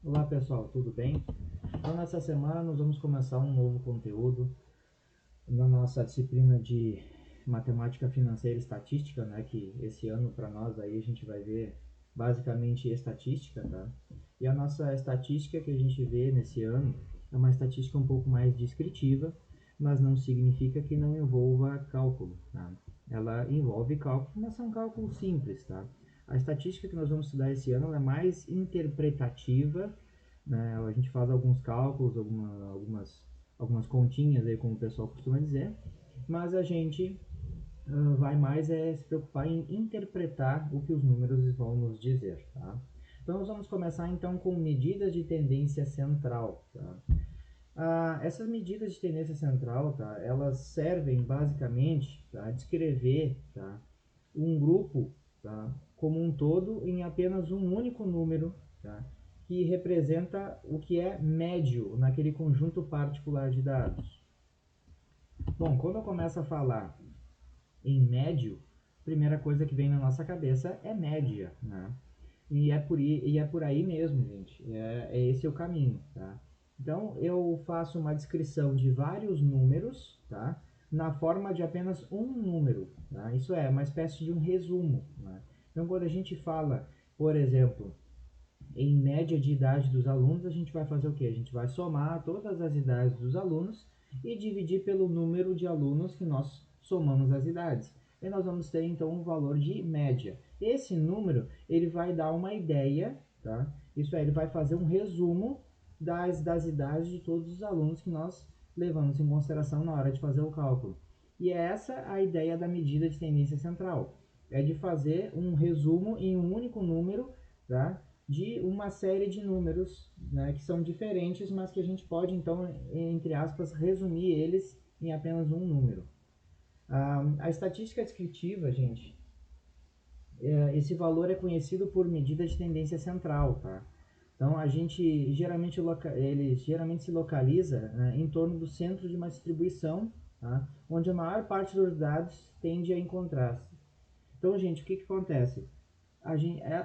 Olá pessoal, tudo bem? Então nessa semana nós vamos começar um novo conteúdo na nossa disciplina de matemática financeira e estatística, né? Que esse ano para nós aí a gente vai ver basicamente estatística, tá? E a nossa estatística que a gente vê nesse ano é uma estatística um pouco mais descritiva, mas não significa que não envolva cálculo, tá? Ela envolve cálculo, mas são cálculos simples, tá? A estatística que nós vamos estudar esse ano é mais interpretativa, né? A gente faz alguns cálculos, algumas continhas aí, como o pessoal costuma dizer, mas a gente vai mais se preocupar em interpretar o que os números vão nos dizer, tá? Então nós vamos começar então com medidas de tendência central, tá? Essas medidas de tendência central, tá? Elas servem basicamente a descrever, tá? Um grupo, tá? Como um todo em apenas um único número, tá? Que representa o que é médio naquele conjunto particular de dados. Bom, quando eu começo a falar em médio, a primeira coisa que vem na nossa cabeça é média, né? E é por aí mesmo, gente. É esse o caminho, tá? Então, eu faço uma descrição de vários números, tá? Na forma de apenas um número, tá? Isso é uma espécie de um resumo, né? Então, quando a gente fala, por exemplo, em média de idade dos alunos, a gente vai fazer o quê? A gente vai somar todas as idades dos alunos e dividir pelo número de alunos que nós somamos as idades. E nós vamos ter então um valor de média. Esse número ele vai dar uma ideia, tá? Isso é, ele vai fazer um resumo das idades de todos os alunos que nós levamos em consideração na hora de fazer o cálculo. E é essa a ideia da medida de tendência central. É de fazer um resumo em um único número, tá? De uma série de números, né, que são diferentes, mas que a gente pode, então, entre aspas, resumir eles em apenas um número. A estatística descritiva, gente, esse valor é conhecido por medida de tendência central, tá? Então, a gente ele geralmente se localiza, né, em torno do centro de uma distribuição, tá? Onde a maior parte dos dados tende a encontrar-se. Então, gente, o que acontece?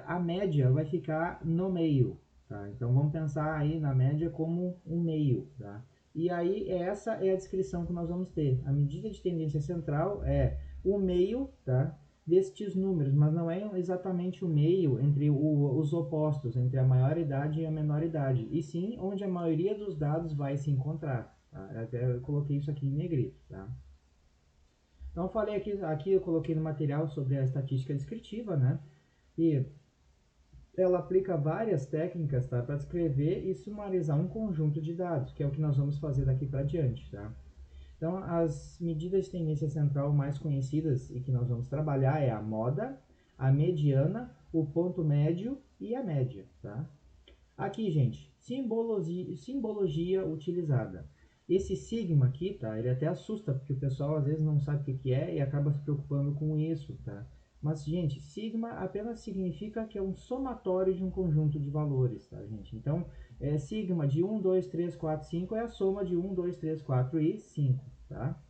A média vai ficar no meio, tá? Então vamos pensar aí na média como um meio, tá? E aí essa é a descrição que nós vamos ter. A medida de tendência central é o meio, tá? Destes números, mas não é exatamente o meio entre os opostos, entre a maior idade e a menor idade, e sim onde a maioria dos dados vai se encontrar, tá? Até eu coloquei isso aqui em negrito, tá? Então eu falei aqui eu coloquei no material sobre a estatística descritiva, né? E ela aplica várias técnicas, tá, para descrever e sumarizar um conjunto de dados, que é o que nós vamos fazer daqui para diante, tá? Então, as medidas de tendência central mais conhecidas e que nós vamos trabalhar é a moda, a mediana, o ponto médio e a média, tá? Aqui, gente, simbologia utilizada. Esse sigma aqui, tá? Ele até assusta, porque o pessoal às vezes não sabe o que é e acaba se preocupando com isso, tá? Mas, gente, sigma apenas significa que é um somatório de um conjunto de valores, tá, gente? Então, sigma de 1, 2, 3, 4, 5 é a soma de 1, 2, 3, 4 e 5, tá?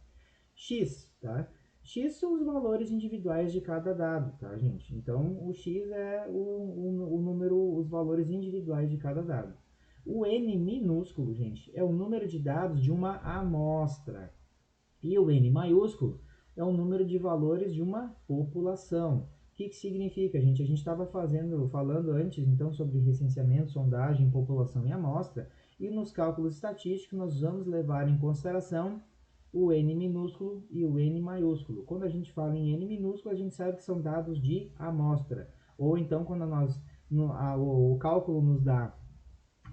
X, tá? X são os valores individuais de cada dado, tá, gente? Então, o X é o número, os valores individuais de cada dado. O N minúsculo, gente, é o número de dados de uma amostra. E o N maiúsculo é o número de valores de uma população. O que significa, gente? A gente estava falando antes, então, sobre recenseamento, sondagem, população e amostra. E nos cálculos estatísticos, nós vamos levar em consideração o N minúsculo e o N maiúsculo. Quando a gente fala em N minúsculo, a gente sabe que são dados de amostra. Ou então, quando o cálculo nos dá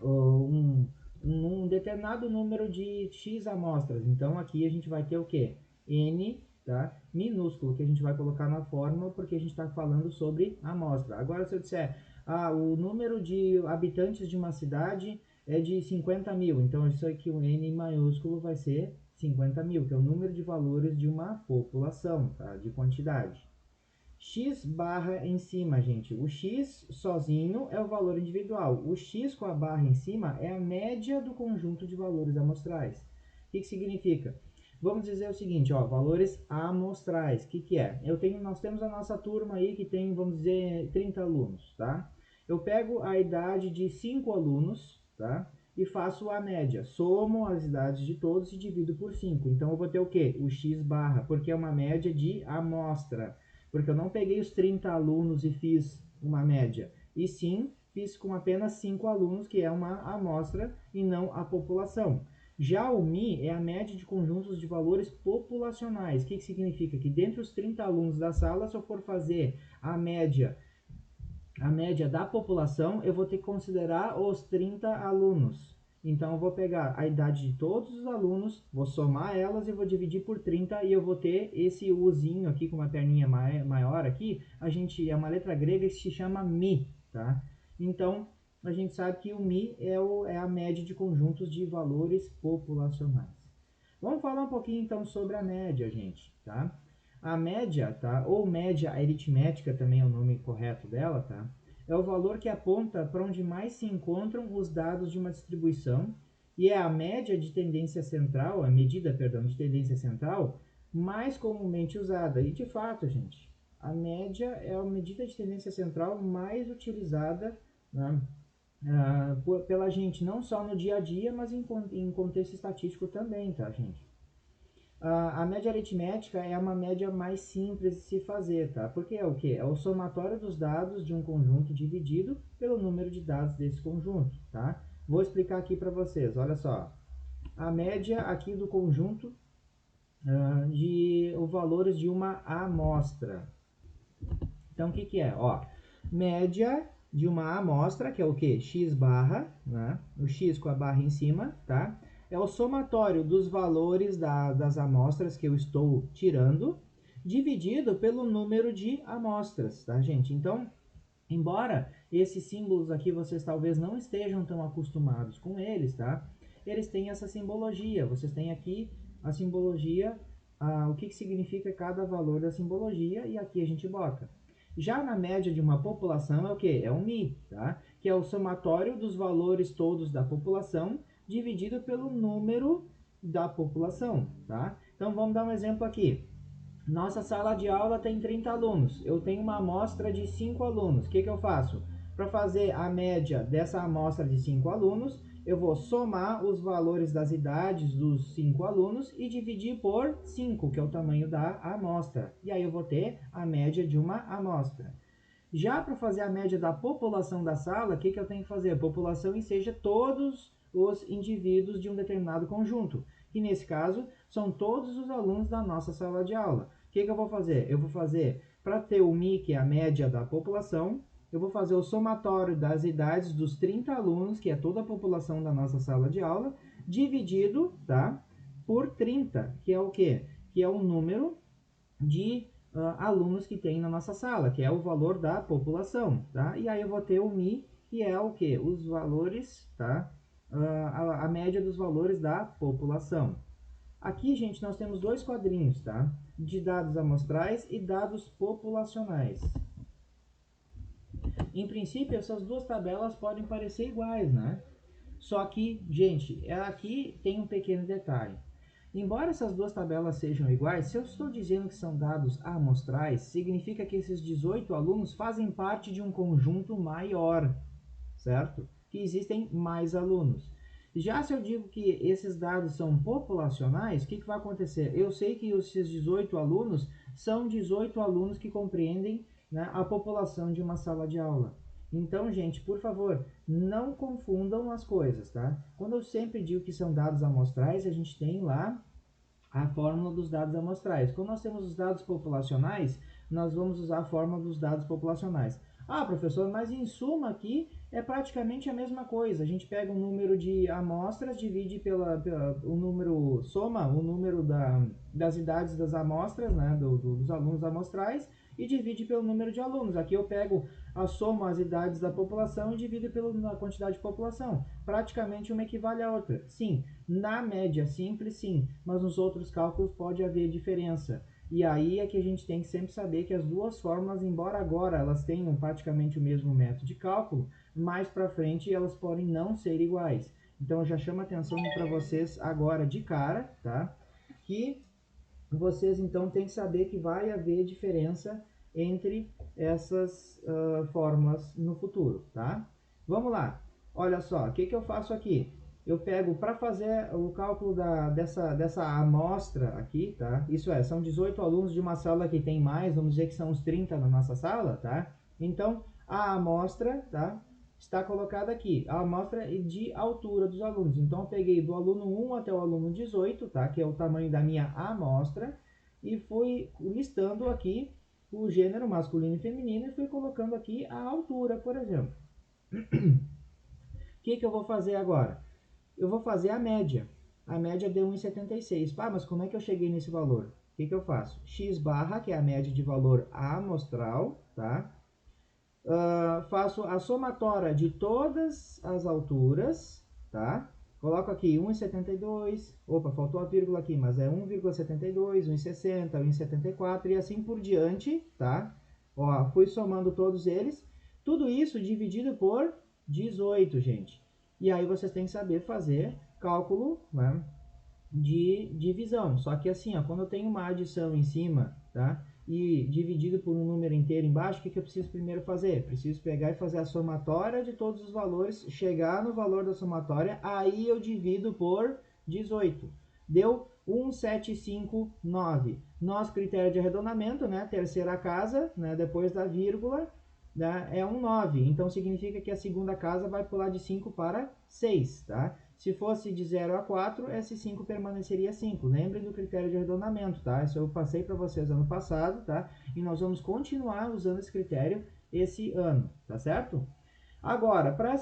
um determinado número de X amostras. Então, aqui a gente vai ter o quê? N, tá? Minúsculo, que a gente vai colocar na fórmula, porque a gente está falando sobre amostra. Agora, se eu disser, o número de habitantes de uma cidade é de 50 mil, então isso aqui, o N maiúsculo vai ser 50 mil, que é o número de valores de uma população, tá? De quantidade. X barra em cima, gente. O X sozinho é o valor individual. O X com a barra em cima é a média do conjunto de valores amostrais. O que significa? Vamos dizer o seguinte, ó, valores amostrais. O que é? Nós temos a nossa turma aí que tem, vamos dizer, 30 alunos, tá? Eu pego a idade de 5 alunos, tá? E faço a média. Somo as idades de todos e divido por 5. Então, eu vou ter o quê? O x barra, porque é uma média de amostra. Porque eu não peguei os 30 alunos e fiz uma média. E sim, fiz com apenas 5 alunos, que é uma amostra, e não a população. Já o MI é a média de conjuntos de valores populacionais. O que significa? Que dentre os 30 alunos da sala, se eu for fazer a média da população, eu vou ter que considerar os 30 alunos. Então, eu vou pegar a idade de todos os alunos, vou somar elas e vou dividir por 30 e eu vou ter esse Uzinho aqui com uma perninha maior aqui. É uma letra grega que se chama Mi, tá? Então, a gente sabe que o Mi é a média de conjuntos de valores populacionais. Vamos falar um pouquinho então sobre a média, gente, tá? A média, tá? Ou média aritmética também é o nome correto dela, tá? É o valor que aponta para onde mais se encontram os dados de uma distribuição e é a média de tendência central, a medida, perdão, de tendência central mais comumente usada. E de fato, gente, a média é a medida de tendência central mais utilizada, né, pela gente, não só no dia a dia, mas em contexto estatístico também, tá, gente? A média aritmética é uma média mais simples de se fazer, tá? Porque é o quê? É o somatório dos dados de um conjunto dividido pelo número de dados desse conjunto, tá? Vou explicar aqui para vocês, olha só. A média aqui do conjunto de os valores de uma amostra. Então, o que é? Ó, média de uma amostra, que é o quê? X barra, né? O X com a barra em cima, tá? É o somatório dos valores das amostras que eu estou tirando, dividido pelo número de amostras, tá, gente? Então, embora esses símbolos aqui vocês talvez não estejam tão acostumados com eles, tá? Eles têm essa simbologia. Vocês têm aqui a simbologia, o que significa cada valor da simbologia, e aqui a gente bota. Já na média de uma população é o que? É o MI, tá? Que é o somatório dos valores todos da população dividido pelo número da população, tá? Então vamos dar um exemplo aqui. Nossa sala de aula tem 30 alunos. Eu tenho uma amostra de 5 alunos. O que eu faço? Para fazer a média dessa amostra de 5 alunos, eu vou somar os valores das idades dos 5 alunos e dividir por 5, que é o tamanho da amostra. E aí eu vou ter a média de uma amostra. Já para fazer a média da população da sala, o que eu tenho que fazer? A população seja todos os indivíduos de um determinado conjunto. E nesse caso, são todos os alunos da nossa sala de aula. O que eu vou fazer? Eu vou fazer, para ter o MI, que é a média da população, eu vou fazer o somatório das idades dos 30 alunos, que é toda a população da nossa sala de aula, dividido, tá, por 30, que é o quê? Que é o número de alunos que tem na nossa sala, que é o valor da população, tá? E aí eu vou ter o MI, que é o quê? Os valores, tá? A média dos valores da população. Aqui, gente, nós temos dois quadrinhos, tá? De dados amostrais e dados populacionais. Em princípio, essas duas tabelas podem parecer iguais, né? Só que, gente, aqui tem um pequeno detalhe. Embora essas duas tabelas sejam iguais, se eu estou dizendo que são dados amostrais, significa que esses 18 alunos fazem parte de um conjunto maior, certo? Que existem mais alunos. Já se eu digo que esses dados são populacionais, o que vai acontecer? Eu sei que esses 18 alunos são 18 alunos que compreendem, né, a população de uma sala de aula. Então, gente, por favor, não confundam as coisas, tá? Quando eu sempre digo que são dados amostrais, a gente tem lá a fórmula dos dados amostrais. Quando nós temos os dados populacionais, nós vamos usar a fórmula dos dados populacionais. Ah, professor, mas em suma aqui é praticamente a mesma coisa. A gente pega o número de amostras, divide o número, soma o número das idades das amostras, né, dos alunos amostrais, e divide pelo número de alunos. Aqui eu pego a soma as idades da população e divido pela quantidade de população. Praticamente uma equivale à outra. Sim, na média simples, sim, mas nos outros cálculos pode haver diferença. E aí é que a gente tem que sempre saber que as duas fórmulas, embora agora elas tenham praticamente o mesmo método de cálculo, mais para frente elas podem não ser iguais. Então eu já chamo a atenção para vocês agora de cara, tá? Que vocês então têm que saber que vai haver diferença entre essas fórmulas no futuro, tá? Vamos lá. Olha só, o que eu faço aqui? Eu pego para fazer o cálculo dessa amostra aqui, tá? Isso é, são 18 alunos de uma sala que tem mais, vamos dizer que são uns 30 na nossa sala, tá? Então, a amostra, tá? Está colocada aqui, a amostra de altura dos alunos. Então, eu peguei do aluno 1 até o aluno 18, tá? Que é o tamanho da minha amostra, e fui listando aqui o gênero masculino e feminino e fui colocando aqui a altura, por exemplo. O que eu vou fazer agora? Eu vou fazer a média. A média deu 1,76. Ah, mas como é que eu cheguei nesse valor? O que eu faço? X barra, que é a média de valor amostral, tá? Faço a somatória de todas as alturas, tá? Coloco aqui 1,72, opa, faltou a vírgula aqui, mas é 1,72, 1,60, 1,74 e assim por diante, tá? Ó, fui somando todos eles, tudo isso dividido por 18, gente. E aí vocês têm que saber fazer cálculo, né, de divisão. Só que assim, ó, quando eu tenho uma adição em cima, tá? E dividido por um número inteiro embaixo, o que eu preciso primeiro fazer? Preciso pegar e fazer a somatória de todos os valores, chegar no valor da somatória, aí eu divido por 18. Deu 1,759. Nosso critério de arredondamento, né? Terceira casa, né? Depois da vírgula, né? É um 9. Então significa que a segunda casa vai pular de 5 para 6, tá? Se fosse de 0 a 4, esse 5 permaneceria 5. Lembrem do critério de arredondamento, tá? Isso eu passei para vocês ano passado, tá? E nós vamos continuar usando esse critério esse ano, tá certo? Agora, para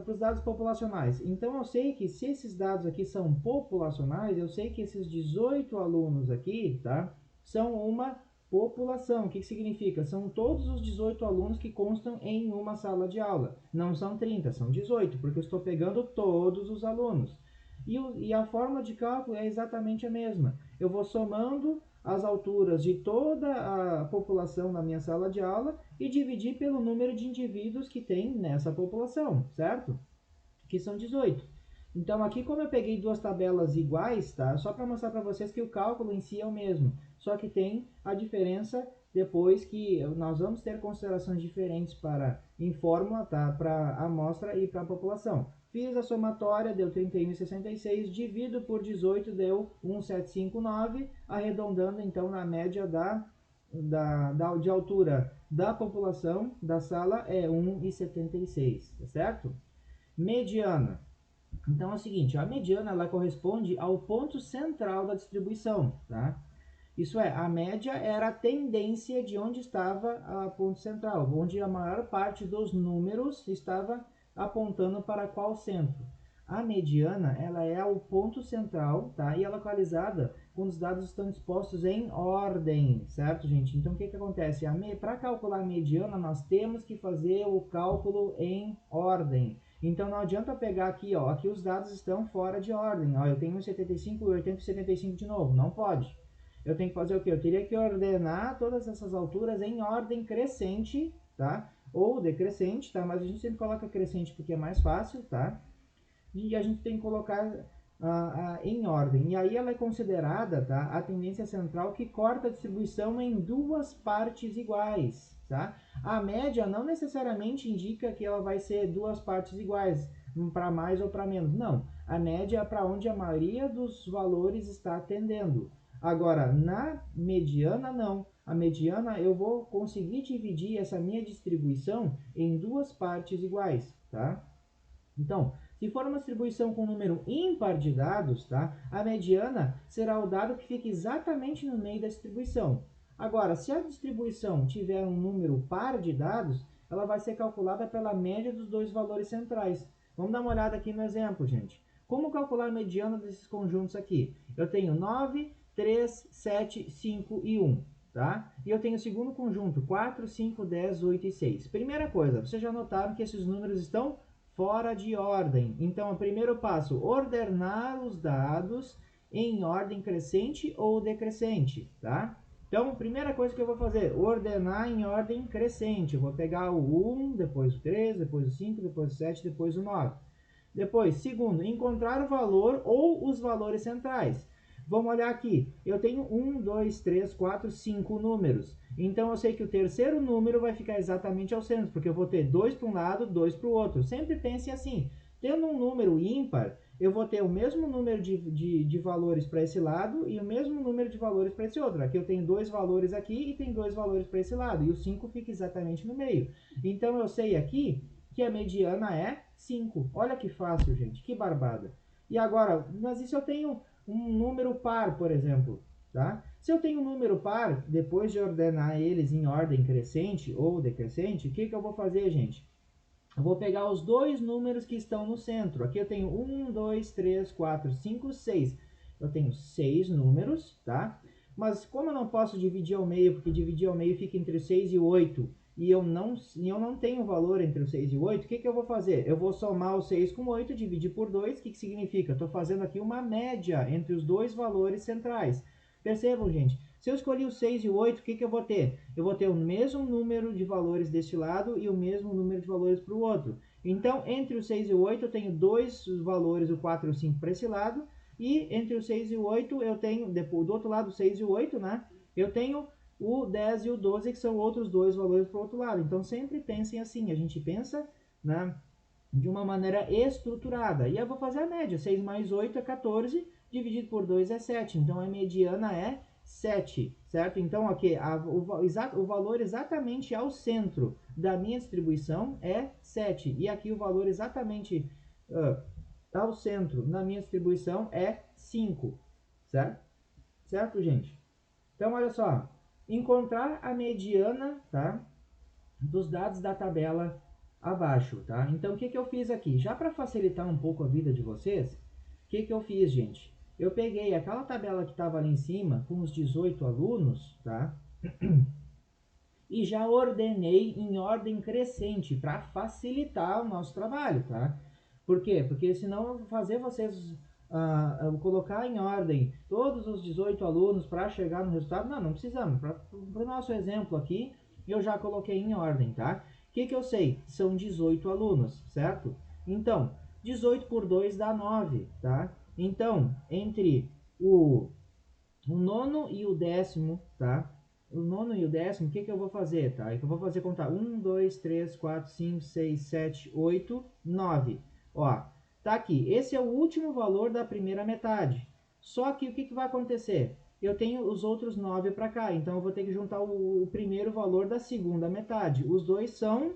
os dados populacionais. Então, eu sei que se esses dados aqui são populacionais, eu sei que esses 18 alunos aqui, tá? São uma população. O que significa? São todos os 18 alunos que constam em uma sala de aula. Não são 30, são 18, porque eu estou pegando todos os alunos. E a forma de cálculo é exatamente a mesma. Eu vou somando as alturas de toda a população na minha sala de aula e dividir pelo número de indivíduos que tem nessa população, certo? Que são 18. Então, aqui como eu peguei duas tabelas iguais, tá? Só para mostrar para vocês que o cálculo em si é o mesmo, só que tem a diferença depois que nós vamos ter considerações diferentes em fórmula, tá? Para a amostra e para a população. Fiz a somatória, deu 31,66, divido por 18, deu 1,759, arredondando então na média de altura da população da sala é 1,76, tá certo? Mediana. Então é o seguinte, a mediana ela corresponde ao ponto central da distribuição, tá? Isso é, a média era a tendência de onde estava a ponto central, onde a maior parte dos números estava apontando para qual centro. A mediana, ela é o ponto central, tá? E é localizada quando os dados estão dispostos em ordem, certo, gente? Então, o que acontece? Para calcular a mediana, nós temos que fazer o cálculo em ordem. Então, não adianta pegar aqui, ó, aqui os dados estão fora de ordem. Ó, eu tenho 75, 80 e 75 de novo. Não pode. Eu tenho que fazer o quê? Eu teria que ordenar todas essas alturas em ordem crescente, tá? Ou decrescente, tá? Mas a gente sempre coloca crescente porque é mais fácil, tá? E a gente tem que colocar em ordem. E aí ela é considerada, tá? A tendência central que corta a distribuição em duas partes iguais, tá? A média não necessariamente indica que ela vai ser duas partes iguais, para mais ou para menos. Não, a média é para onde a maioria dos valores está tendendo. Agora, na mediana, não. A mediana, eu vou conseguir dividir essa minha distribuição em duas partes iguais, tá? Então, se for uma distribuição com número ímpar de dados, tá? A mediana será o dado que fica exatamente no meio da distribuição. Agora, se a distribuição tiver um número par de dados, ela vai ser calculada pela média dos dois valores centrais. Vamos dar uma olhada aqui no exemplo, gente. Como calcular a mediana desses conjuntos aqui? Eu tenho 9, 3, 7, 5 e 1. Tá? E eu tenho o segundo conjunto, 4, 5, 10, 8 e 6. Primeira coisa, vocês já notaram que esses números estão fora de ordem. Então, o primeiro passo, ordenar os dados em ordem crescente ou decrescente, tá? Então, a primeira coisa que eu vou fazer, ordenar em ordem crescente. Eu vou pegar o 1, depois o 3, depois o 5, depois o 7, depois o 9. Depois, segundo, encontrar o valor ou os valores centrais. Vamos olhar aqui. Eu tenho 1, 2, 3, 4, 5 números. Então eu sei que o terceiro número vai ficar exatamente ao centro, porque eu vou ter 2 para um lado, 2 para o outro. Sempre pense assim. Tendo um número ímpar, eu vou ter o mesmo número de valores para esse lado e o mesmo número de valores para esse outro. Aqui eu tenho 2 valores aqui e tem 2 valores para esse lado. E o 5 fica exatamente no meio. Então eu sei aqui que a mediana é 5. Olha que fácil, gente. Que barbada. E agora, mas e se eu tenho um número par, por exemplo? Tá? Se eu tenho um número par, depois de ordenar eles em ordem crescente ou decrescente, o que eu vou fazer, gente? Eu vou pegar os dois números que estão no centro. Aqui eu tenho 1, 2, 3, 4, 5, 6. Eu tenho 6 números, tá? Mas como eu não posso dividir ao meio, porque dividir ao meio fica entre 6 e 8, e eu não tenho valor entre o 6 e o 8, o que eu vou fazer? Eu vou somar o 6 com o 8, dividir por 2, o que significa? Estou fazendo aqui uma média entre os dois valores centrais. Percebam, gente, se eu escolhi o 6 e o 8, o que eu vou ter? Eu vou ter o mesmo número de valores deste lado e o mesmo número de valores para o outro. Então, entre o 6 e o 8, eu tenho dois valores, o 4 e o 5 para esse lado. E entre o 6 e o 8, eu tenho, do outro lado, o 6 e o 8, né? Eu tenho o 10 e o 12, que são outros dois valores para o outro lado. Então, sempre pensem assim. A gente pensa, né, de uma maneira estruturada. E eu vou fazer a média. 6 mais 8 é 14, dividido por 2 é 7. Então, a mediana é 7, certo? Então, aqui, o valor exatamente ao centro da minha distribuição é 7. E aqui o valor exatamente ao centro na minha distribuição é 5, certo? Certo, gente? Então, olha só. Encontrar a mediana, tá, dos dados da tabela abaixo, tá? Então, o que eu fiz aqui? Já para facilitar um pouco a vida de vocês, o que eu fiz, gente? Eu peguei aquela tabela que estava ali em cima, com os 18 alunos, tá? E já ordenei em ordem crescente, para facilitar o nosso trabalho, tá? Por quê? Porque senão eu vou fazer vocês colocar em ordem todos os 18 alunos para chegar no resultado. Não precisamos. Para o nosso exemplo aqui, eu já coloquei em ordem, tá? O que eu sei? São 18 alunos, certo? Então, 18 por 2 dá 9, tá? Então, entre o nono e o décimo, tá? O nono e o décimo, o que eu vou fazer, tá? Eu vou fazer contar 1, 2, 3, 4, 5, 6, 7, 8, 9. Ó, tá aqui. Esse é o último valor da primeira metade. Só que o que vai acontecer? Eu tenho os outros 9 para cá, então eu vou ter que juntar o primeiro valor da segunda metade. Os dois são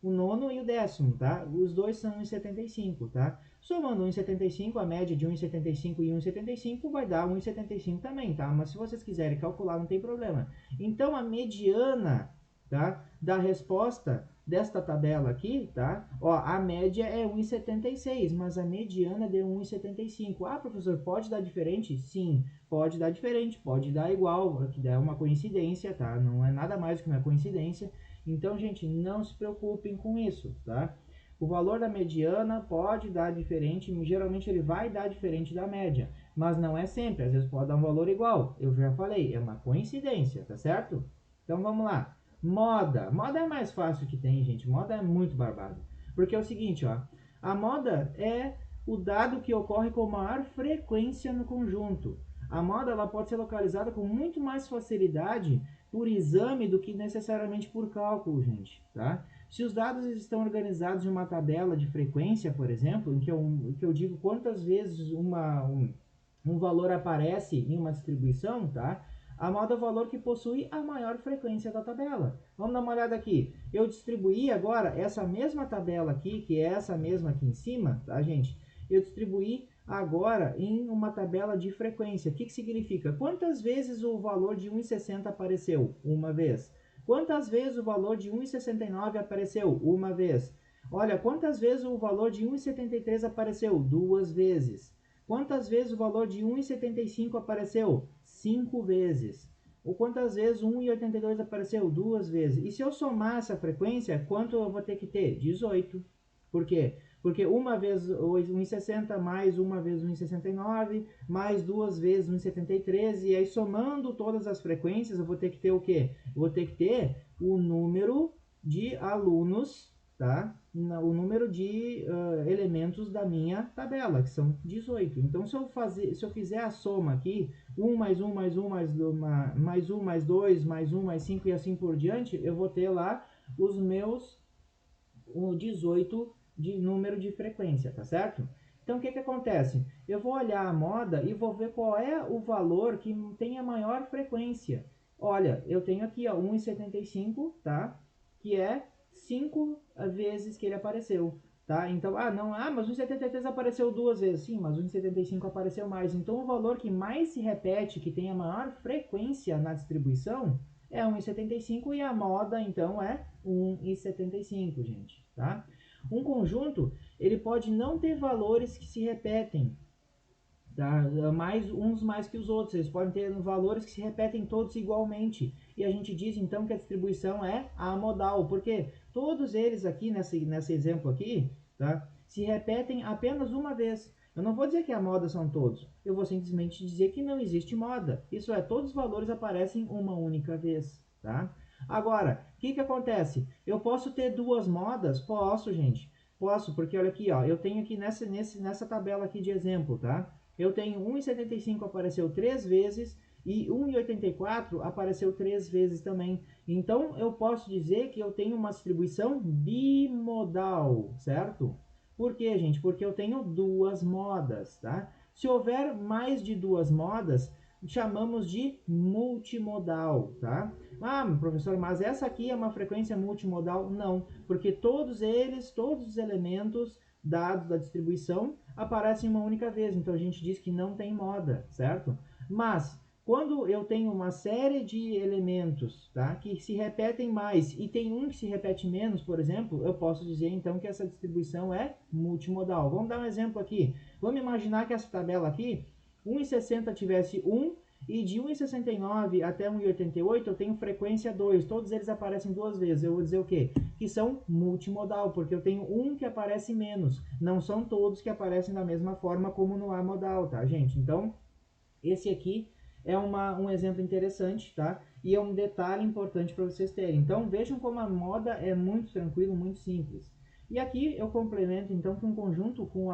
o nono e o décimo, tá? Os dois são 1,75, tá? Somando 1,75, a média de 1,75 e 1,75 vai dar 1,75 também, tá? Mas se vocês quiserem calcular, não tem problema. Então, a mediana, tá, da resposta desta tabela aqui, tá? Ó, a média é 1,76, mas a mediana deu 1,75. Ah, professor, pode dar diferente? Sim, pode dar diferente, pode dar igual, que é uma coincidência, tá? Não é nada mais que uma coincidência. Então, gente, não se preocupem com isso, tá? O valor da mediana pode dar diferente, geralmente ele vai dar diferente da média, mas não é sempre, às vezes pode dar um valor igual. Eu já falei, é uma coincidência, tá certo? Então vamos lá. Moda. Moda é mais fácil que tem, gente. Moda é muito barbado. Porque é o seguinte, ó. A moda é o dado que ocorre com maior frequência no conjunto. A moda ela pode ser localizada com muito mais facilidade por exame do que necessariamente por cálculo, gente, tá? Se os dados estão organizados em uma tabela de frequência, por exemplo, em que eu digo quantas vezes um valor aparece em uma distribuição, tá? A moda é o valor que possui a maior frequência da tabela. Vamos dar uma olhada aqui. Eu distribuí agora essa mesma tabela aqui, que é essa mesma aqui em cima, tá, gente? Eu distribuí agora em uma tabela de frequência. O que significa? Quantas vezes o valor de 1,60 apareceu? Uma vez. Quantas vezes o valor de 1,69 apareceu? Uma vez. Olha, quantas vezes o valor de 1,73 apareceu? Duas vezes. Quantas vezes o valor de 1,75 apareceu? 5 vezes. Ou quantas vezes 1,82 apareceu? Duas vezes. E se eu somar essa frequência, quanto eu vou ter que ter? 18. Por quê? Porque uma vez 1,60 mais uma vez 1,69 mais duas vezes 1,73, e aí somando todas as frequências eu vou ter que ter o quê? Eu vou ter que ter o número de alunos, tá? O número de elementos da minha tabela, que são 18. Então, se eu fizer a soma aqui, 1 mais 1 mais 1 mais 1 mais 2 mais 1 mais 5 e assim por diante, eu vou ter lá os meus 18 de número de frequência, tá certo? Então, o que acontece? Eu vou olhar a moda e vou ver qual é o valor que tem a maior frequência. Olha, eu tenho aqui, ó, 1,75, tá? Que é 5 vezes que ele apareceu, tá? Então, mas o 1,73 apareceu 2 vezes. Sim, mas o 1,75 apareceu mais. Então, o valor que mais se repete, que tem a maior frequência na distribuição, é 1,75 e a moda, então, é 1,75, gente, tá? Um conjunto, ele pode não ter valores que se repetem, tá? Uns mais que os outros, eles podem ter valores que se repetem todos igualmente. E a gente diz, então, que a distribuição é amodal, porque todos eles aqui, nesse exemplo aqui, tá? Se repetem apenas uma vez. Eu não vou dizer que a moda são todos, eu vou simplesmente dizer que não existe moda. Isso é, todos os valores aparecem uma única vez, tá? Agora, o que acontece? Eu posso ter duas modas? Posso, gente. Posso, porque olha aqui, ó, eu tenho aqui nessa tabela aqui de exemplo, tá? Eu tenho 1,75 apareceu 3 vezes e 1,84 apareceu 3 vezes também. Então, eu posso dizer que eu tenho uma distribuição bimodal, certo? Por quê, gente? Porque eu tenho duas modas, tá? Se houver mais de duas modas, chamamos de multimodal, tá? Ah, professor, mas essa aqui é uma frequência multimodal? Não, porque todos os elementos dados da distribuição aparecem uma única vez, então a gente diz que não tem moda, certo? Mas quando eu tenho uma série de elementos, tá, que se repetem mais e tem um que se repete menos, por exemplo, eu posso dizer então que essa distribuição é multimodal. Vamos dar um exemplo aqui. Vamos imaginar que essa tabela aqui, 1,60 tivesse 1 e de 1,69 até 1,88 eu tenho frequência 2. Todos eles aparecem duas vezes. Eu vou dizer o quê? Que são multimodal, porque eu tenho um que aparece menos. Não são todos que aparecem da mesma forma como no amodal, tá, gente? Então, esse aqui é um exemplo interessante, tá? E é um detalhe importante para vocês terem. Então, vejam como a moda é muito tranquilo, muito simples. E aqui eu complemento, então, com um conjunto com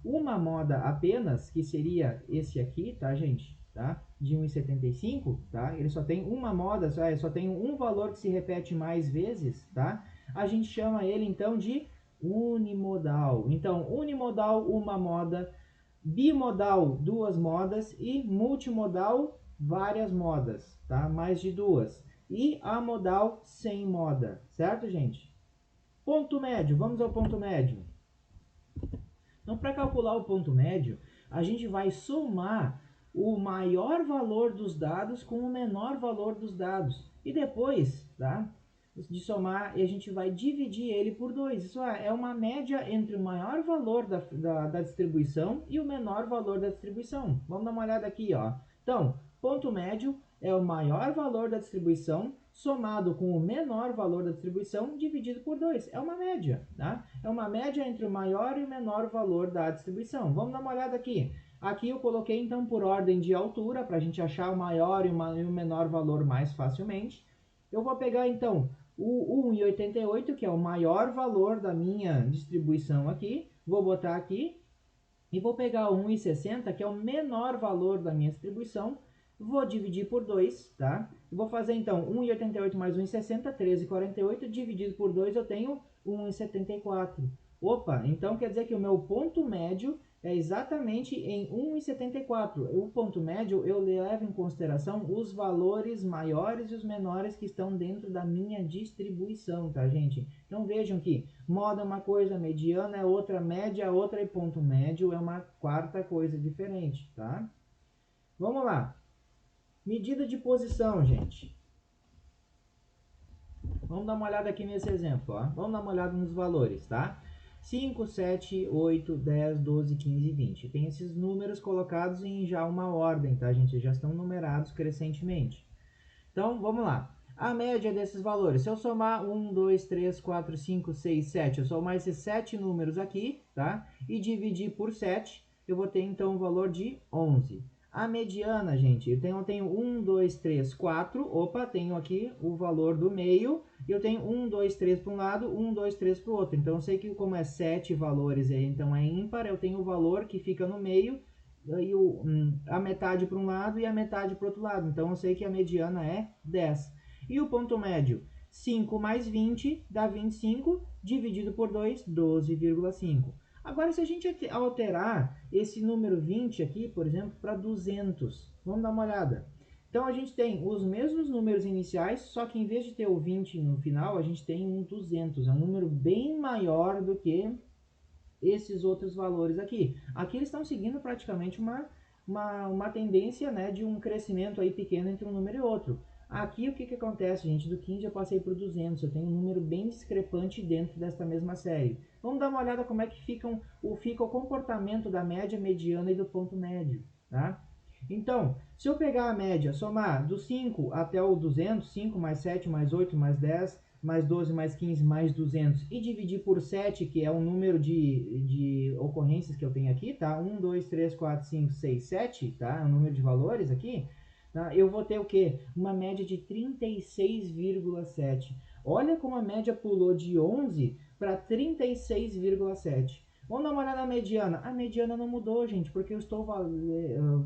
uma moda apenas, que seria esse aqui, tá, gente? Tá? De 1,75, tá? Ele só tem uma moda, só tem um valor que se repete mais vezes, tá? A gente chama ele, então, de unimodal. Então, unimodal, uma moda, bimodal, duas modas e multimodal, várias modas, tá? Mais de duas. E amodal, sem moda, certo, gente? Ponto médio, vamos ao ponto médio. Então, para calcular o ponto médio, a gente vai somar o maior valor dos dados com o menor valor dos dados. E depois, tá? De somar, e a gente vai dividir ele por 2. Isso é uma média entre o maior valor da distribuição e o menor valor da distribuição. Vamos dar uma olhada aqui, ó. Então, ponto médio é o maior valor da distribuição somado com o menor valor da distribuição dividido por 2. É uma média, tá? É uma média entre o maior e o menor valor da distribuição. Vamos dar uma olhada aqui. Aqui eu coloquei então por ordem de altura, para a gente achar o maior e o menor valor mais facilmente. Eu vou pegar então o 1,88, que é o maior valor da minha distribuição aqui. Vou botar aqui e vou pegar o 1,60, que é o menor valor da minha distribuição. Vou dividir por 2, tá? Vou fazer então 1,88 mais 1,60, 13,48. Dividido por 2 eu tenho 1,74. Opa, então quer dizer que o meu ponto médio é exatamente em 1,74. O ponto médio eu levo em consideração os valores maiores e os menores que estão dentro da minha distribuição, tá, gente? Então vejam que moda é uma coisa, mediana é outra, média é outra e ponto médio é uma quarta coisa diferente, tá? Vamos lá. Medida de posição, gente. Vamos dar uma olhada aqui nesse exemplo, ó. Vamos dar uma olhada nos valores, tá? 5, 7, 8, 10, 12, 15, 20. Tem esses números colocados em já uma ordem, tá, gente? Já estão numerados crescentemente. Então, vamos lá. A média desses valores, se eu somar 1, 2, 3, 4, 5, 6, 7, eu somar esses 7 números aqui, tá? E dividir por 7, eu vou ter então o valor de 11. A mediana, gente, eu tenho 1, 2, 3, 4, opa, tenho aqui o valor do meio, e eu tenho 1, 2, 3 para um lado, 1, 2, 3 para o outro. Então, eu sei que como é 7 valores, então é ímpar, eu tenho o valor que fica no meio, e a metade para um lado e a metade para o outro lado. Então, eu sei que a mediana é 10. E o ponto médio? 5 mais 20 dá 25, dividido por 2, 12,5. Agora, se a gente alterar esse número 20 aqui, por exemplo, para 200, vamos dar uma olhada. Então, a gente tem os mesmos números iniciais, só que em vez de ter o 20 no final, a gente tem um 200. É um número bem maior do que esses outros valores aqui. Aqui eles estão seguindo praticamente uma tendência, né, de um crescimento aí pequeno entre um número e outro. Aqui o que acontece, gente? Do 15 eu passei para o 200, eu tenho um número bem discrepante dentro desta mesma série. Vamos dar uma olhada como é que fica o comportamento da média, mediana e do ponto médio, tá? Então, se eu pegar a média, somar do 5 até o 200, 5 mais 7 mais 8 mais 10, mais 12 mais 15 mais 200, e dividir por 7, que é o número de ocorrências que eu tenho aqui, tá? 1, 2, 3, 4, 5, 6, 7, tá? É o número de valores aqui. Tá? Eu vou ter o quê? Uma média de 36,7. Olha como a média pulou de 11 para 36,7. Vamos dar uma olhada na mediana. A mediana não mudou, gente, porque eu estou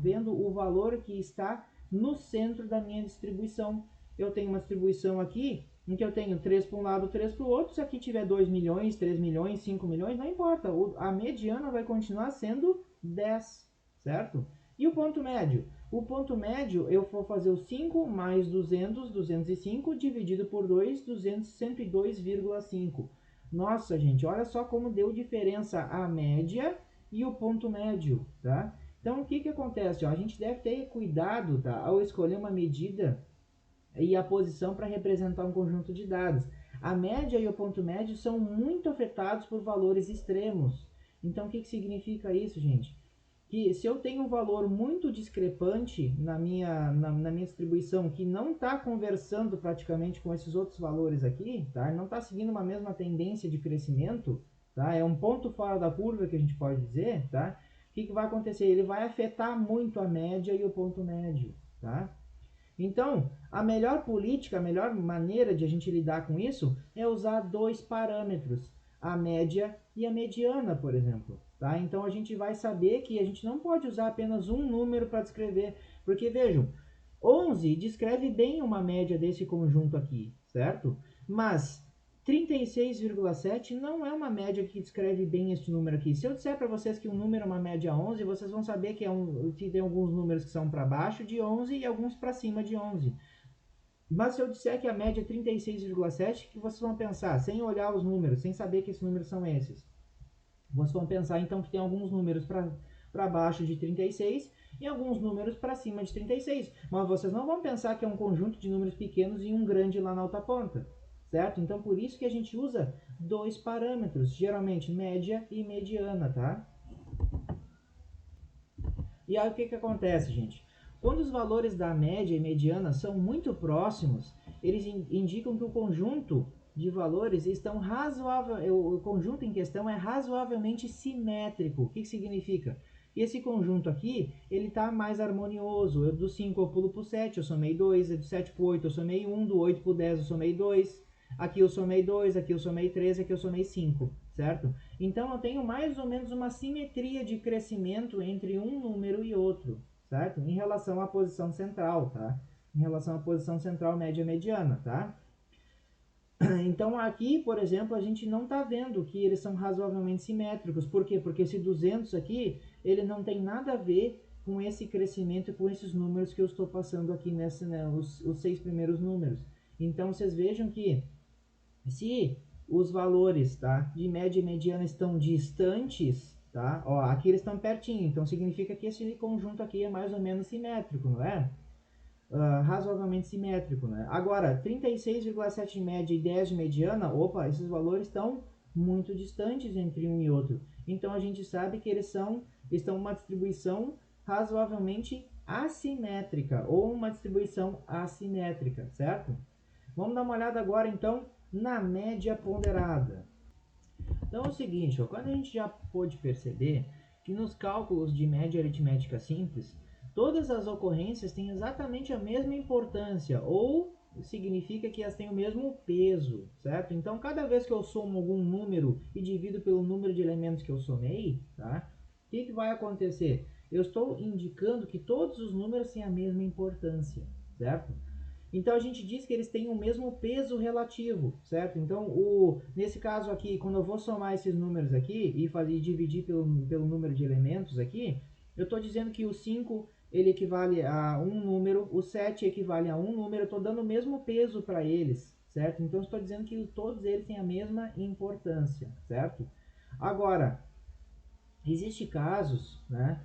vendo o valor que está no centro da minha distribuição. Eu tenho uma distribuição aqui em que eu tenho 3 para um lado, 3 para o outro. Se aqui tiver 2 milhões, 3 milhões, 5 milhões, não importa. A mediana vai continuar sendo 10, certo? E o ponto médio? O ponto médio, eu vou fazer o 5 mais 200, 205, dividido por 2, 200, 102,5. Nossa, gente, olha só como deu diferença a média e o ponto médio, tá? Então, o que acontece? Ó, a gente deve ter cuidado, tá, ao escolher uma medida e a posição para representar um conjunto de dados. A média e o ponto médio são muito afetados por valores extremos. Então, o que significa isso, gente? Que se eu tenho um valor muito discrepante na minha distribuição, que não está conversando praticamente com esses outros valores aqui, tá? Não está seguindo uma mesma tendência de crescimento, tá? É um ponto fora da curva que a gente pode dizer, tá? O que vai acontecer? Ele vai afetar muito a média e o ponto médio, tá? Então, a melhor política, a melhor maneira de a gente lidar com isso é usar dois parâmetros, a média e a mediana, por exemplo. Tá? Então, a gente vai saber que a gente não pode usar apenas um número para descrever, porque vejam, 11 descreve bem uma média desse conjunto aqui, certo? Mas 36,7 não é uma média que descreve bem este número aqui. Se eu disser para vocês que um número é uma média 11, vocês vão saber que tem alguns números que são para baixo de 11 e alguns para cima de 11. Mas se eu disser que a média é 36,7, que vocês vão pensar, sem olhar os números, sem saber que esses números são esses? Vocês vão pensar então que tem alguns números para baixo de 36 e alguns números para cima de 36. Mas vocês não vão pensar que é um conjunto de números pequenos e um grande lá na outra ponta. Certo? Então, por isso que a gente usa dois parâmetros, geralmente média e mediana, tá? E aí o que acontece, gente? Quando os valores da média e mediana são muito próximos, eles indicam que o conjunto de valores estão o conjunto em questão é razoavelmente simétrico. O que significa? Esse conjunto aqui, ele está mais harmonioso. Do 5 eu pulo para o 7, eu somei 2, do 7 para o 8 eu somei 1, do 8 para o 10 eu somei 2, aqui eu somei 2, aqui eu somei 3, aqui eu somei 5, certo? Então eu tenho mais ou menos uma simetria de crescimento entre um número e outro, certo? Em relação à posição central, tá? Em relação à posição central média mediana, tá? Então aqui, por exemplo, a gente não está vendo que eles são razoavelmente simétricos. Por quê? Porque esse 200 aqui, ele não tem nada a ver com esse crescimento, com esses números que eu estou passando aqui, os 6 primeiros números. Então vocês vejam que se os valores, tá, de média e mediana estão distantes, tá? Ó, aqui eles estão pertinho, então significa que esse conjunto aqui é mais ou menos simétrico, não é? Razoavelmente simétrico, né? Agora, 36,7 de média e 10 de mediana, opa, esses valores estão muito distantes entre um e outro. Então a gente sabe que eles estão uma distribuição razoavelmente assimétrica ou uma distribuição assimétrica, certo? Vamos dar uma olhada agora então na média ponderada. Então é o seguinte, ó, quando a gente já pôde perceber que nos cálculos de média aritmética simples, todas as ocorrências têm exatamente a mesma importância, ou significa que elas têm o mesmo peso, certo? Então, cada vez que eu somo algum número e divido pelo número de elementos que eu somei, tá? O que vai acontecer? Eu estou indicando que todos os números têm a mesma importância, certo? Então a gente diz que eles têm o mesmo peso relativo, certo? Então, nesse caso aqui, quando eu vou somar esses números aqui e dividir pelo número de elementos aqui, eu estou dizendo que o 5 ele equivale a um número, o 7 equivale a um número, eu estou dando o mesmo peso para eles, certo? Então estou dizendo que todos eles têm a mesma importância, certo? Agora, existem casos, né,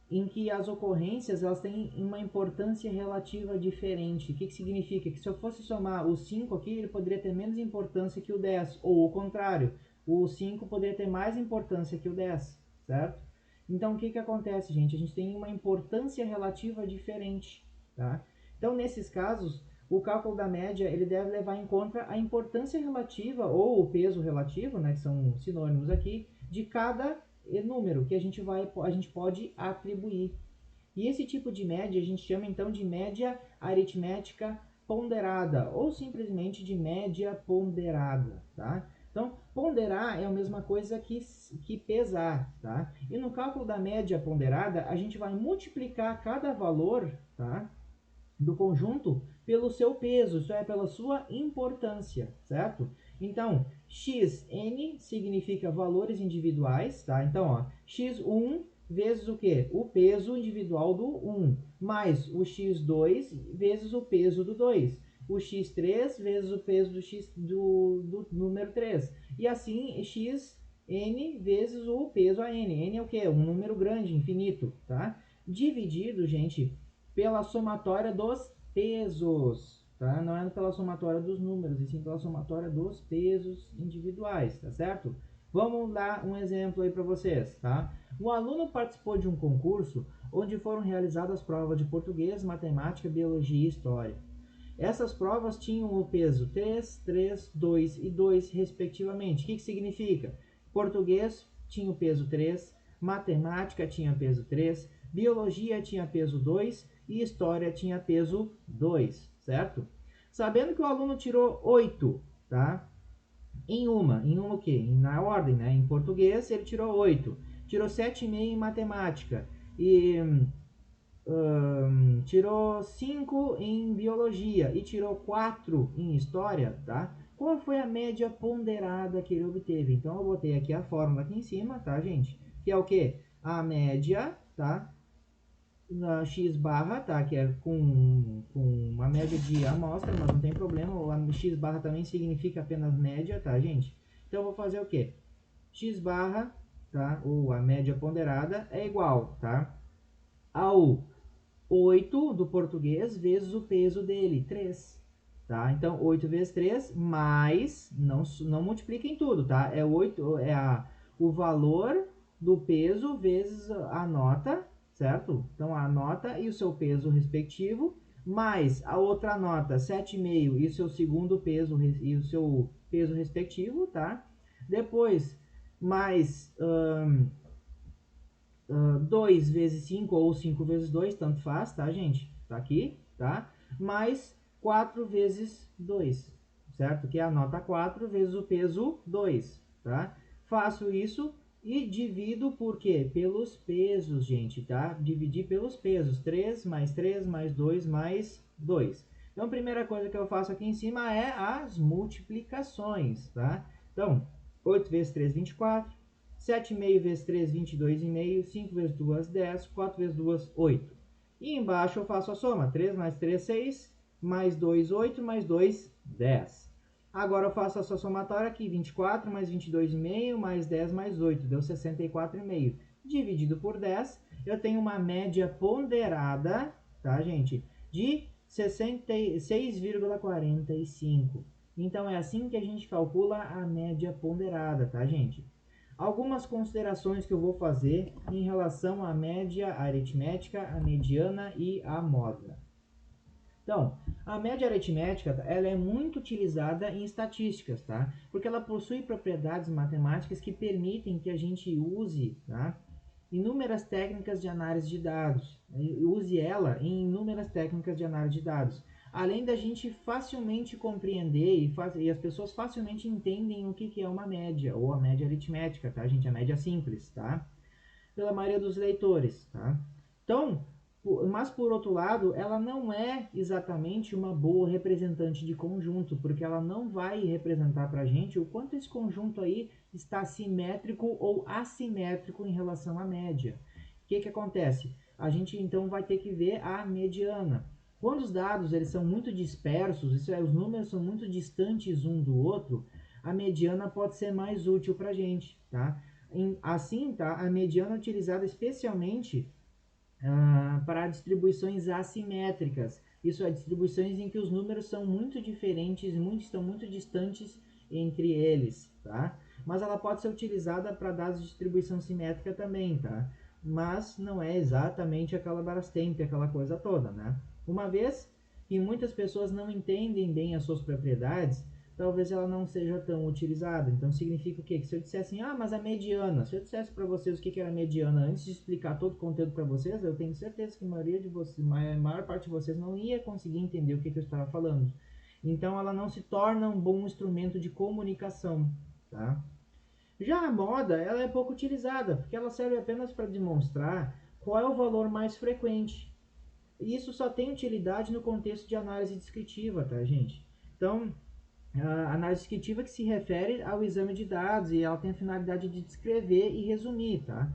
em que as ocorrências elas têm uma importância relativa diferente. O que significa? Que se eu fosse somar o 5 aqui, ele poderia ter menos importância que o 10, ou o contrário, o 5 poderia ter mais importância que o 10, certo? Então, o que acontece, gente? A gente tem uma importância relativa diferente, tá? Então, nesses casos, o cálculo da média ele deve levar em conta a importância relativa, ou o peso relativo, né, que são sinônimos aqui, de cada número que a gente pode atribuir. E esse tipo de média a gente chama então de média aritmética ponderada, ou simplesmente de média ponderada, tá? Então, ponderar é a mesma coisa que pesar, tá? E no cálculo da média ponderada, a gente vai multiplicar cada valor, tá, do conjunto pelo seu peso, isso é, pela sua importância, certo? Então, xn significa valores individuais, tá? Então, ó, x1 vezes o quê? O peso individual do 1, mais o x2 vezes o peso do 2, o x3 vezes o peso do número 3, e assim xn vezes o peso a n. N é o quê? Um número grande, infinito, tá? Dividido, gente, pela somatória dos pesos, tá? Não é pela somatória dos números, e sim pela somatória dos pesos individuais, tá certo? Vamos dar um exemplo aí para vocês, tá? Um aluno participou de um concurso onde foram realizadas provas de português, matemática, biologia e história. Essas provas tinham o peso 3, 3, 2 e 2, respectivamente. O que significa? Português tinha o peso 3, matemática tinha peso 3, biologia tinha peso 2 e história tinha peso 2, certo? Sabendo que o aluno tirou 8, tá? Em uma o quê? Na ordem, né? Em português ele tirou 8, tirou 7,5 em matemática e tirou 5 em biologia e tirou 4 em história, tá? Qual foi a média ponderada que ele obteve? Então eu botei aqui a fórmula aqui em cima, tá, gente? Que é o quê? A média, tá? Na x barra, tá? Que é com uma média de amostra, mas não tem problema. O x barra também significa apenas média, tá, gente? Então eu vou fazer o quê? X barra, tá? Ou a média ponderada é igual, tá? Ao 8 do português vezes o peso dele, 3. Tá? Então, 8 vezes 3 mais, não multipliquem tudo, tá? É 8, o valor do peso vezes a nota, certo? Então, a nota e o seu peso respectivo, mais a outra nota, 7,5 e o seu segundo peso e o seu peso respectivo, tá? Depois, mais 2 vezes 5 ou 5 vezes 2, tanto faz, tá, gente? Tá aqui, tá? Mais 4 vezes 2, certo? Que é a nota 4 vezes o peso 2, tá? Faço isso e divido por quê? Pelos pesos, gente, tá? Dividir pelos pesos. 3 mais 2 mais 2. Então, a primeira coisa que eu faço aqui em cima é as multiplicações, tá? Então, 8 vezes 3, 24. 7,5 vezes 3, 22,5. 5 vezes 2, 10. 4 vezes 2, 8. E embaixo eu faço a soma. 3 mais 3, 6. Mais 2, 8. Mais 2, 10. Agora eu faço a sua somatória aqui. 24 mais 22,5. Mais 10 mais 8. Deu 64,5. Dividido por 10. Eu tenho uma média ponderada, tá, gente? De 66,45. Então é assim que a gente calcula a média ponderada, tá, gente? Algumas considerações que eu vou fazer em relação à média aritmética, a mediana e a módula. Então, a média aritmética ela é muito utilizada em estatísticas, tá? Porque ela possui propriedades matemáticas que permitem que a gente use, tá? inúmeras técnicas de análise de dados. Use ela em inúmeras técnicas de análise de dados. Além da gente facilmente compreender e as pessoas facilmente entendem o que é uma média, ou a média aritmética, tá, gente? A média simples, tá? Pela maioria dos leitores, tá? Então, mas por outro lado, ela não é exatamente uma boa representante de conjunto, porque ela não vai representar para a gente o quanto esse conjunto aí está simétrico ou assimétrico em relação à média. O que acontece? A gente então vai ter que ver a mediana. Quando os dados eles são muito dispersos, isso é, os números são muito distantes um do outro, a mediana pode ser mais útil para a gente, tá? Assim, tá? A mediana é utilizada especialmente para distribuições assimétricas. Isso é, distribuições em que os números são muito diferentes, estão muito distantes entre eles, tá? Mas ela pode ser utilizada para dados de distribuição simétrica também, tá? Mas não é exatamente aquela Brastemp, aquela coisa toda, né? Uma vez que muitas pessoas não entendem bem as suas propriedades, talvez ela não seja tão utilizada. Então significa o quê? Que se eu dissesse assim, mas a mediana, se eu dissesse para vocês o que era mediana antes de explicar todo o conteúdo para vocês, eu tenho certeza que a maioria de vocês, a maior parte de vocês não ia conseguir entender o que eu estava falando. Então ela não se torna um bom instrumento de comunicação, tá? Já a moda, ela é pouco utilizada, porque ela serve apenas para demonstrar qual é o valor mais frequente. E isso só tem utilidade no contexto de análise descritiva, tá, gente? Então, a análise descritiva que se refere ao exame de dados e ela tem a finalidade de descrever e resumir, tá?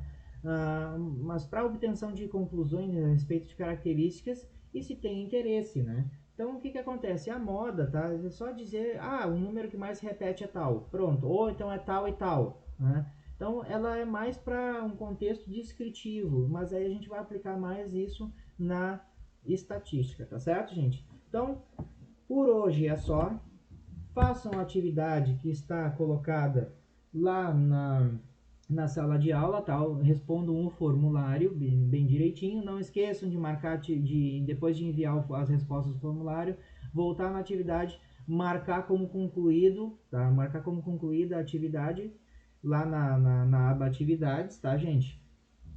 Mas para obtenção de conclusões a respeito de características e se tem interesse, né? Então, o que acontece? A moda, tá? É só dizer, o número que mais se repete é tal, pronto. Ou então é tal e tal, né? Então, ela é mais para um contexto descritivo, mas aí a gente vai aplicar mais isso na estatística, tá certo, gente? Então, por hoje é só. Façam a atividade que está colocada lá na sala de aula, tá? Respondam um formulário bem direitinho. Não esqueçam de marcar, depois de enviar as respostas do formulário, voltar na atividade, marcar como concluído, tá? Marcar como concluída a atividade lá na aba atividades, tá, gente?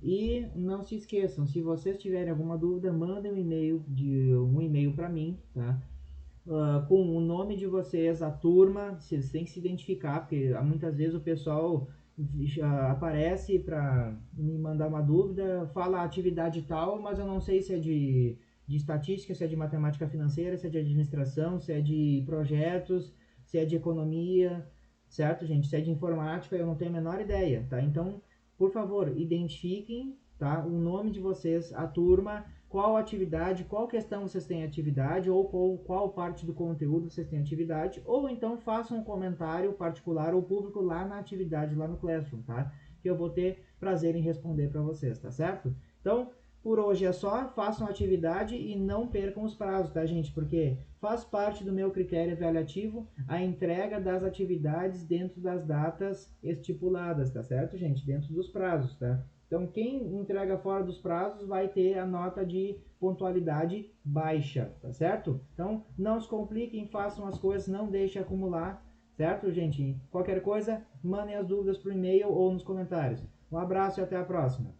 E não se esqueçam, se vocês tiverem alguma dúvida, mandem um e-mail para mim, tá? Com o nome de vocês, a turma, vocês têm que se identificar, porque muitas vezes o pessoal aparece para me mandar uma dúvida, fala a atividade tal, mas eu não sei se é de estatística, se é de matemática financeira, se é de administração, se é de projetos, se é de economia, certo, gente? Se é de informática, eu não tenho a menor ideia, tá? Então, por favor, identifiquem, tá? O nome de vocês, a turma, qual atividade, qual questão vocês têm atividade, ou qual parte do conteúdo vocês têm atividade, ou então façam um comentário particular ou público lá na atividade, lá no Classroom, tá? Que eu vou ter prazer em responder para vocês, tá certo? Então, por hoje é só, façam a atividade e não percam os prazos, tá, gente? Porque faz parte do meu critério avaliativo a entrega das atividades dentro das datas estipuladas, tá certo, gente? Dentro dos prazos, tá? Então, quem entrega fora dos prazos vai ter a nota de pontualidade baixa, tá certo? Então, não se compliquem, façam as coisas, não deixem acumular, certo, gente? Qualquer coisa, mandem as dúvidas por e-mail ou nos comentários. Um abraço e até a próxima.